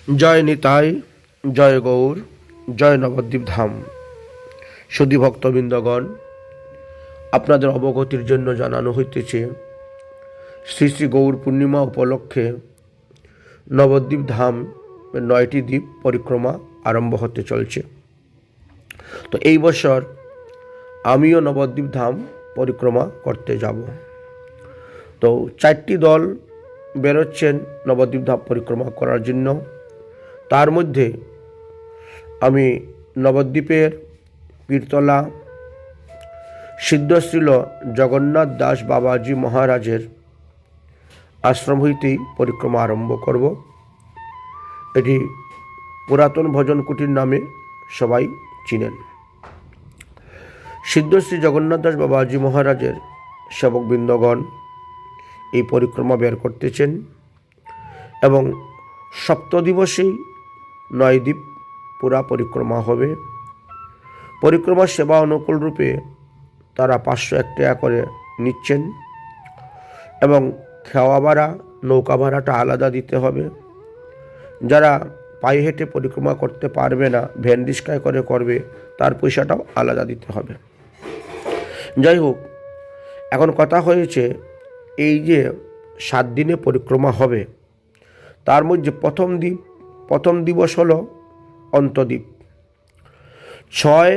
জয় নিতাই, জয় গৌর, জয় নবদ্বীপ ধাম। সুধী ভক্তবৃন্দগণ, আপনাদের অবগতির জন্য জানানো হইতেছে, শ্রী শ্রী গৌর পূর্ণিমা উপলক্ষে নবদ্বীপ ধাম 9টি দ্বীপ পরিক্রমা আরম্ভ হতে চলছে। তো এই বছর আমিও নবদ্বীপ ধাম পরিক্রমা করতে যাব। তো 4টি দল বেরোচ্ছেন নবদ্বীপ ধাম পরিক্রমা করার জন্য। তার মধ্যে আমি নবদ্বীপের পীরতলা সিদ্ধশ্রীল জগন্নাথ দাস বাবাজি মহারাজের আশ্রম হইতেই পরিক্রমা আরম্ভ করব। এটি পুরাতন ভজন কুটির নামে সবাই চিনেন। সিদ্ধশ্রী জগন্নাথ দাস বাবাজি মহারাজের সেবকবৃন্দগণ এই পরিক্রমা বের করতেছেন এবং সপ্তদিবসেই 9 দ্বীপ পুরা পরিক্রমা হবে। পরিক্রমার সেবা অনুকূল রূপে তারা 501 টাকা করে নিচ্ছেন এবং খাওয়া ভাড়া, নৌকা ভাড়াটা আলাদা দিতে হবে। যারা পায়ে হেঁটে পরিক্রমা করতে পারবে না, ভ্যান রিক্সায় করে করবে, তার পয়সাটাও আলাদা দিতে হবে। যাই হোক, এখন কথা হয়েছে এই যে 7 দিনে পরিক্রমা হবে, তার মধ্যে প্রথম দিবস হলো অন্তদ্বীপ। 6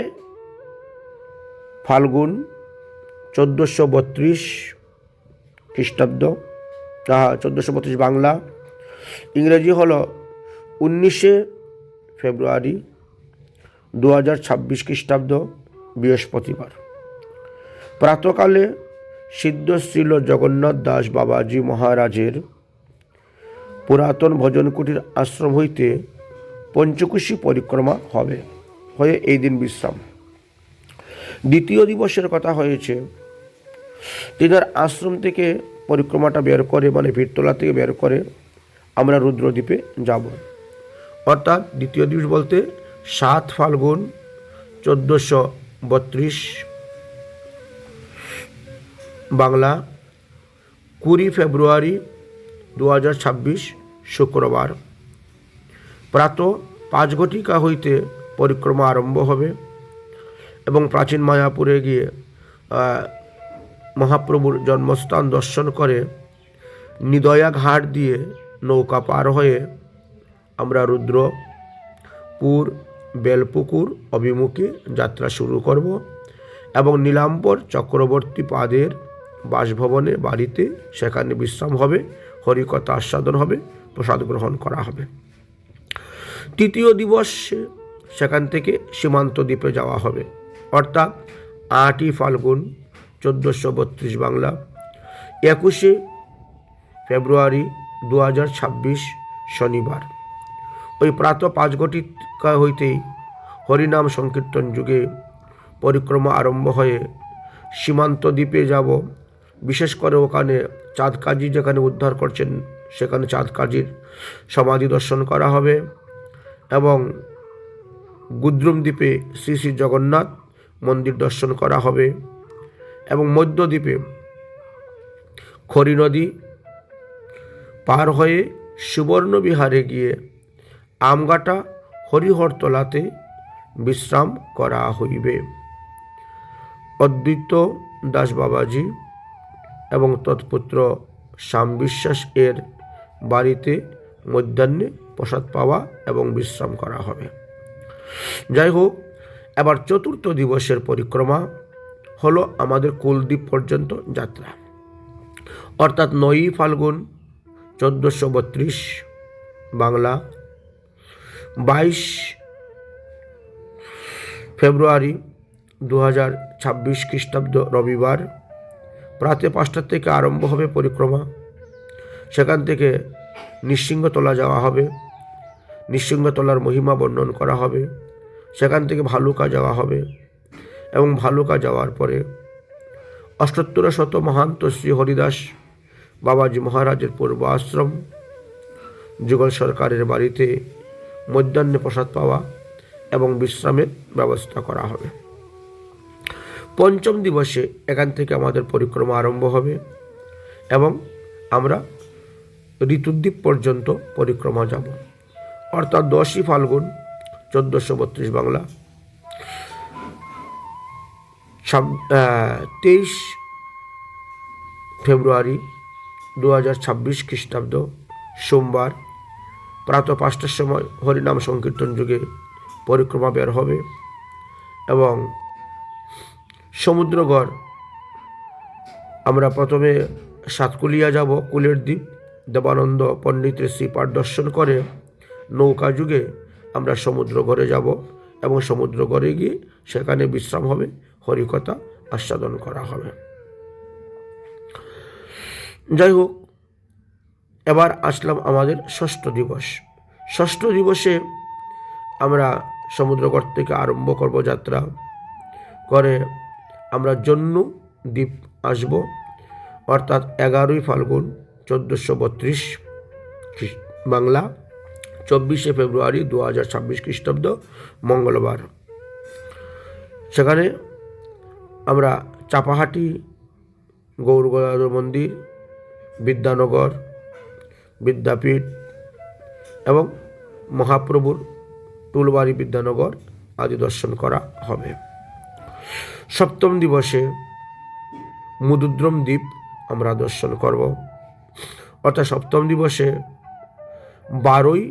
ফাল্গুন 1432 খ্রিস্টাব্দ, 1432 বাংলা, ইংরেজি হলো 19 ফেব্রুয়ারি 2026 খ্রিস্টাব্দ, বৃহস্পতিবার। প্রাতকালে সিদ্ধশ্রীল জগন্নাথ দাস বাবাজি মহারাজের পুরাতন ভজন কুটির আশ্রম হইতে পঞ্চকোশী পরিক্রমা হবে, হয়ে এই দিন বিশ্রাম। দ্বিতীয় দিবসের কথা হয়েছে, তিনার আশ্রম থেকে পরিক্রমাটা বের করে, মানে পীরতলা থেকে বের করে আমরা রুদ্রদ্বীপে যাব। অর্থাৎ দ্বিতীয় দিবস বলতে 7 ফাল্গুন 1432 বাংলা, 20 ফেব্রুয়ারি 2026 শুক্রবার। প্রাত 5 ঘটিকা হইতে পরিক্রমা আরম্ভ হবে এবং প্রাচীন মায়াপুরে গিয়ে মহাপ্রভুর জন্মস্থান দর্শন করে নিদয়া ঘাট দিয়ে নৌকা পার হয়ে আমরা রুদ্রপুর বেলপুকুর অভিমুখে যাত্রা শুরু করব এবং নীলাম্বর চক্রবর্তী পাদের বাসভবনে বাড়িতে সেখানে বিশ্রাম হবে, হরিকথা আস্বাদন হবে, প্রসাদ গ্রহণ করা হবে। তৃতীয় দিবসে সেখান থেকে সীমান্ত দ্বীপে যাওয়া হবে, অর্থাৎ 8 ফাল্গুন 1432 বাংলা, 21 ফেব্রুয়ারি 2026 শনিবার। ওই প্রাত 5 ঘটিকা হইতেই হরিনাম সংকীর্তন যুগে পরিক্রমা আরম্ভ হয়ে সীমান্ত দ্বীপে যাব। বিশেষ করে ওখানে চাঁদ কাজী যেখানে উদ্ধার করছেন, সেখানে চাঁদ কাজীর সমাধি দর্শন করা হবে এবং গুদ্রুম দ্বীপে শ্রী শ্রী জগন্নাথ মন্দির দর্শন করা হবে এবং মধ্যদ্বীপে খড়ি নদী পার হয়ে সুবর্ণবিহারে গিয়ে আমগাটা হরিহরতলাতে বিশ্রাম করা হইবে। অদ্বৈত দাস বাবাজি এবং তৎপুত্র শ্যাম বিশ্বাস এর বাড়িতে মধ্যাহ্নে প্রসাদ পাওয়া এবং বিশ্রাম করা হবে। যাই হোক, এবার চতুর্থ দিবসের পরিক্রমা হলো আমাদের কুলদ্বীপ পর্যন্ত যাত্রা, অর্থাৎ 9 ফাল্গুন 1432 বাংলা, 22 ফেব্রুয়ারি 2026 খ্রিস্টাব্দ রবিবার। প্রাতে 5টা থেকে আরম্ভ হবে পরিক্রমা। সেখান থেকে নৃসিংহতলা যাওয়া হবে, নৃসিংহতলার মহিমা বর্ণন করা হবে। সেখান থেকে ভালুকা যাওয়া হবে এবং ভালুকা যাওয়ার পরে 78 শত মহান্ত শ্রী হরিদাস বাবাজি মহারাজের পূর্ব আশ্রম যুগল সরকারের বাড়িতে মধ্যাহ্নে প্রসাদ পাওয়া এবং বিশ্রামের ব্যবস্থা করা হবে। পঞ্চম দিবসে এখান থেকে আমাদের পরিক্রমা আরম্ভ হবে এবং আমরা ঋতুদ্বীপ পর্যন্ত পরিক্রমা যাব। অর্থাৎ 10ই ফাল্গুন 1432 বাংলা, 23 ফেব্রুয়ারি 2026 খ্রিস্টাব্দ সোমবার প্রাতঃ 5টার সময় হরিনাম সংকীর্তন যুগে পরিক্রমা বের হবে এবং সমুদ্রগড় আমরা প্রথমে সাতকুলিয়া যাব, কুলের দ্বীপ দেবানন্দ পণ্ডিতের শ্রীপাঠ দর্শন করে নৌকা যুগে আমরা সমুদ্রগড়ে যাব এবং সমুদ্রগড়ে গিয়ে সেখানে বিশ্রাম হবে, হরিকথা আস্বাদন করা হবে। যাই হোক, এবার আসলাম আমাদের ষষ্ঠ দিবস। ষষ্ঠ দিবসে আমরা সমুদ্রগড় থেকে আরম্ভ করব যাত্রা করে আমরা জন্নু দ্বীপ আসব, অর্থাৎ 11ই ফাল্গুন 1432 বাংলা, 24শে ফেব্রুয়ারি 2026 খ্রিস্টাব্দ মঙ্গলবার। সেখানে আমরা চাপাহাটি, গৌরগদাধর মন্দির, বিদ্যানগর, বিদ্যাপীঠ এবং মহাপ্রভুর টুলবাড়ি বিদ্যানগর আদি দর্শন করা হবে। সপ্তম দিবসে মুদুদ্রম দ্বীপ আমরা দর্শন করব, অর্থাৎ সপ্তম দিবসে 12ই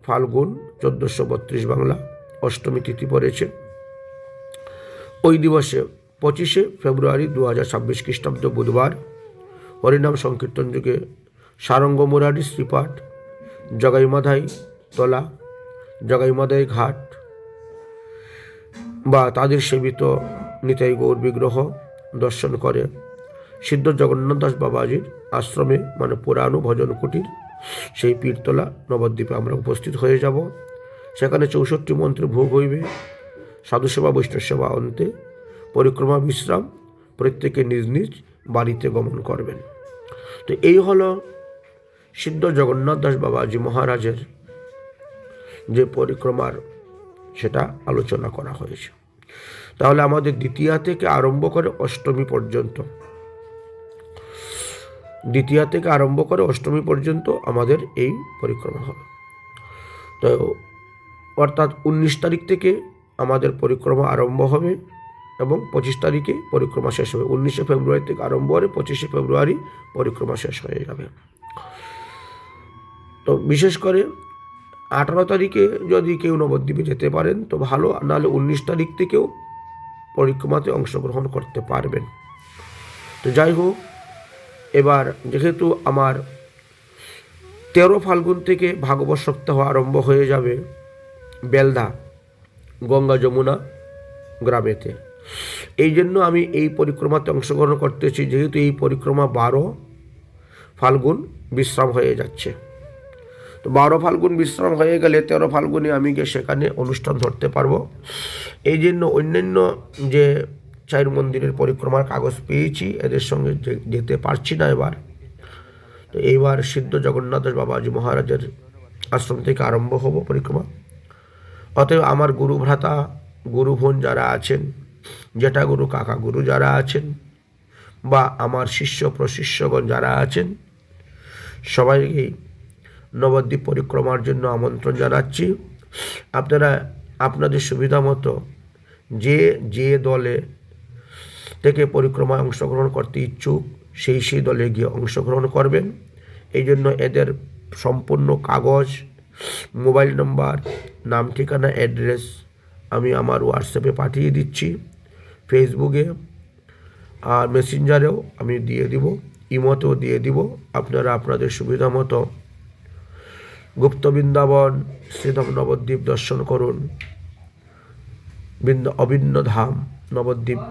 ফাল্গুন 1432 বাংলা, অষ্টমী তিথি পড়েছে। ওই দিবসে 25শে ফেব্রুয়ারি 2026 খ্রিস্টাব্দ বুধবার হরিনাম সংকীর্তন যুগে সারঙ্গ মুরারি শ্রীপাঠ, জগাইমাধাই তলা, জগাইমাধাই ঘাট বা তাদের সেবিত নিতাই গৌর বিগ্রহ দর্শন করে সিদ্ধ জগন্নাথ দাস বাবাজির আশ্রমে মানে পুরানো ভজন কুটির সেই পীরতলা নবদ্বীপে আমরা উপস্থিত হয়ে যাব। সেখানে 64 মন্ত্রে ভোগ হইবে, সাধুসেবা বৈষ্ণব সেবা অন্তে পরিক্রমা বিশ্রাম, প্রত্যেকে নিজ নিজ বাড়িতে গমন করবেন। তো এই হলো সিদ্ধ জগন্নাথ দাস বাবাজি মহারাজের যে পরিক্রমার সেটা আলোচনা করা হয়েছে। তাহলে আমাদের দ্বিতীয়া থেকে আরম্ভ করে অষ্টমী পর্যন্ত আমাদের এই পরিক্রমা হবে। তো অর্থাৎ 19 তারিখ থেকে আমাদের পরিক্রমা আরম্ভ হবে এবং 25 তারিখে পরিক্রমা শেষ হবে। 19শে ফেব্রুয়ারি থেকে আরম্ভ হবে, 25শে ফেব্রুয়ারি পরিক্রমা শেষ হয়ে যাবে। তো বিশেষ করে 18 তারিখে যদি কেউ নবদ্বীপে যেতে পারেন তো ভালো, নাহলে 19 তারিখ থেকেও পরিক্রমাতে অংশগ্রহণ করতে পারবেন। তো যাই হোক, এবার যেহেতু আমার 13 ফাল্গুন থেকে ভাগবত সপ্তাহ আরম্ভ হয়ে যাবে বেলদা গঙ্গা যমুনা গ্রামেতে, এই জন্য আমি এই পরিক্রমাতে অংশগ্রহণ করতেছি। যেহেতু এই পরিক্রমা 12 ফাল্গুন বিশ্রাম হয়ে যাচ্ছে, তো 12 ফাল্গুন বিশ্রাম হয়ে গেলে 13 ফাল্গুনে আমি গিয়ে সেখানে অনুষ্ঠান ধরতে পারবো। এই জন্য অন্যান্য যে 4 মন্দিরের পরিক্রমার কাগজ পেয়েছি এদের সঙ্গে যেতে পারছি না এবার। তো এইবার সিদ্ধ জগন্নাথ বাবাজি মহারাজের আশ্রম থেকে আরম্ভ হব পরিক্রমা। অতএব আমার গুরু ভ্রাতা গুরু বোন যারা আছেন, জেঠা গুরু কাকা গুরু যারা আছেন বা আমার শিষ্য প্রশিষ্যগণ যারা আছেন, সবাইকেই নবদ্বীপ পরিক্রমার জন্য আমন্ত্রণ জানাচ্ছি। আপনারা আপনাদের সুবিধা মতো যে দলে থেকে পরিক্রমায় অংশগ্রহণ করতে ইচ্ছুক সেই দলে গিয়ে অংশগ্রহণ করবেন। এই জন্য এদের সম্পূর্ণ কাগজ, মোবাইল নম্বর, নাম ঠিকানা, অ্যাড্রেস আমি আমার হোয়াটসঅ্যাপে পাঠিয়ে দিচ্ছি, ফেসবুকে আর মেসেঞ্জারেও আমি দিয়ে দিব, ইমোতেও দিয়ে দিব। আপনারা আপনাদের সুবিধা মতো গুপ্ত বৃন্দাবন শ্রীধাম নবদ্বীপ দর্শন করুন। অভিন্ন ধাম নবদ্বীপ,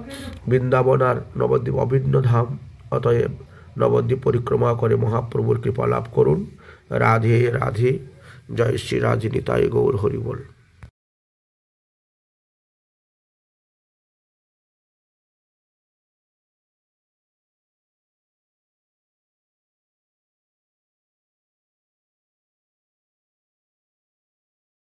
বৃন্দাবন আর নবদ্বীপ অভিন্ন ধাম। অতএব নবদ্বীপ পরিক্রমা করে মহাপ্রভুর কৃপা লাভ করুন। রাধে রাধে, জয় শ্রী রাধে নিতাই গৌর হরি বল।